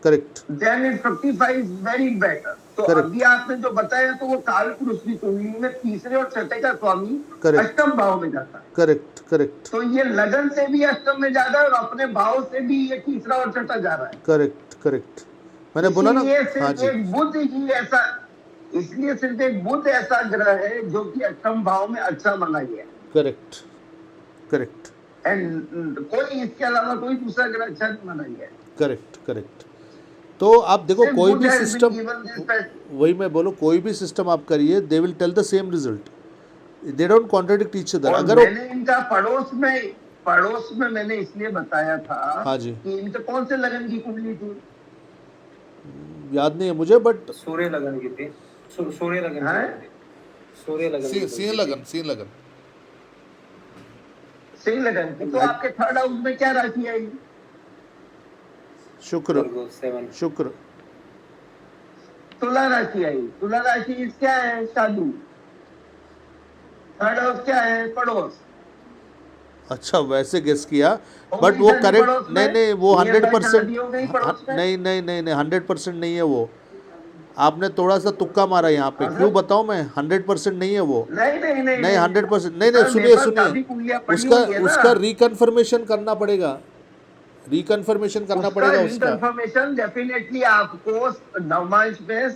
[SPEAKER 1] Correct.
[SPEAKER 3] Then it fructifies very better. तो
[SPEAKER 1] Correct.
[SPEAKER 3] अभी आपने जो बताया तो वो काल पुरुष की कुंडली में 3रे और 6थे का स्वामी
[SPEAKER 1] Correct.
[SPEAKER 3] अष्टम भाव में जाता है.
[SPEAKER 1] करेक्ट करेक्ट
[SPEAKER 3] तो ये लगन से भी अष्टम में जा रहा है और अपने भाव से भी ये 3रा और 6था जा रहा है.
[SPEAKER 1] Correct correct. मैंने बोला ना.
[SPEAKER 3] इसलिए
[SPEAKER 1] हाँ
[SPEAKER 3] सिर्फ
[SPEAKER 1] जी.
[SPEAKER 3] एक बुध ही ऐसा, इसलिए सिर्फ एक बुध ऐसा ग्रह है जो कि अष्टम भाव में अच्छा माना गया है.
[SPEAKER 1] करेक्ट करेक्ट
[SPEAKER 3] एंड कोई इसके अलावा कोई दूसरा ग्रह अच्छा नहीं माना गया है.
[SPEAKER 1] Correct correct. तो आप देखो
[SPEAKER 3] सिर्फ
[SPEAKER 1] कोई
[SPEAKER 3] बुध
[SPEAKER 1] भी
[SPEAKER 3] has been
[SPEAKER 1] system,
[SPEAKER 3] given this best.
[SPEAKER 1] वही मैं बोलो, कोई भी सिस्टम आप करिए, they will tell the same result. They don't contradict each other.
[SPEAKER 3] और
[SPEAKER 1] अगर वो
[SPEAKER 3] मैंने इनका पड़ोस में मैंने इसलिए बताया था.
[SPEAKER 1] हाँ जी.
[SPEAKER 3] कि इनके कौन से लगन की कुंडली थी?
[SPEAKER 1] याद नहीं है मुझे, बट
[SPEAKER 2] सूर्य लगन की थी. सूर्य लगन
[SPEAKER 3] हाँ?
[SPEAKER 2] की थी. सूर्य लगन की थी.
[SPEAKER 1] सीन लगन
[SPEAKER 3] सिंह लगन की. तो आपके 3rd हाउस में क्या राशि आई?
[SPEAKER 1] शुक्र.
[SPEAKER 2] Virgo 7.
[SPEAKER 1] शुक्र.
[SPEAKER 3] तुला राशि आई. तुला राशि क्या है? शादी. 3rd हाउस क्या है? पड़ोस.
[SPEAKER 1] अच्छा वैसे गेस किया,
[SPEAKER 3] हो
[SPEAKER 1] बट
[SPEAKER 3] गई
[SPEAKER 1] वो
[SPEAKER 3] शादी
[SPEAKER 1] करेक्ट
[SPEAKER 3] पड़ोस में?
[SPEAKER 1] नहीं नहीं, वो
[SPEAKER 3] Nearby
[SPEAKER 1] 100%
[SPEAKER 3] शादी हो गई पड़ोस में?
[SPEAKER 1] नहीं नहीं नहीं नहीं 100% नहीं है वो. आपने थोड़ा सा तुक्का मारा यहाँ पे.
[SPEAKER 3] हाँ,
[SPEAKER 1] क्यों
[SPEAKER 3] सर?
[SPEAKER 1] बताऊं मैं? 100% नहीं है वो.
[SPEAKER 3] नहीं
[SPEAKER 1] 100% नहीं नहीं.
[SPEAKER 3] सर,
[SPEAKER 1] सुनिए
[SPEAKER 3] मेरे पास काफी
[SPEAKER 1] सुनिए,
[SPEAKER 3] कुंडलियां पड़ी
[SPEAKER 1] उसका
[SPEAKER 3] हुई है ना.
[SPEAKER 1] उसका रिकन्फर्मेशन करना पड़ेगा. रिकन्फर्मेशन करना पड़ेगा उसका.
[SPEAKER 3] रिकन्फर्मेशन डेफिनेटली आपको नवमांश में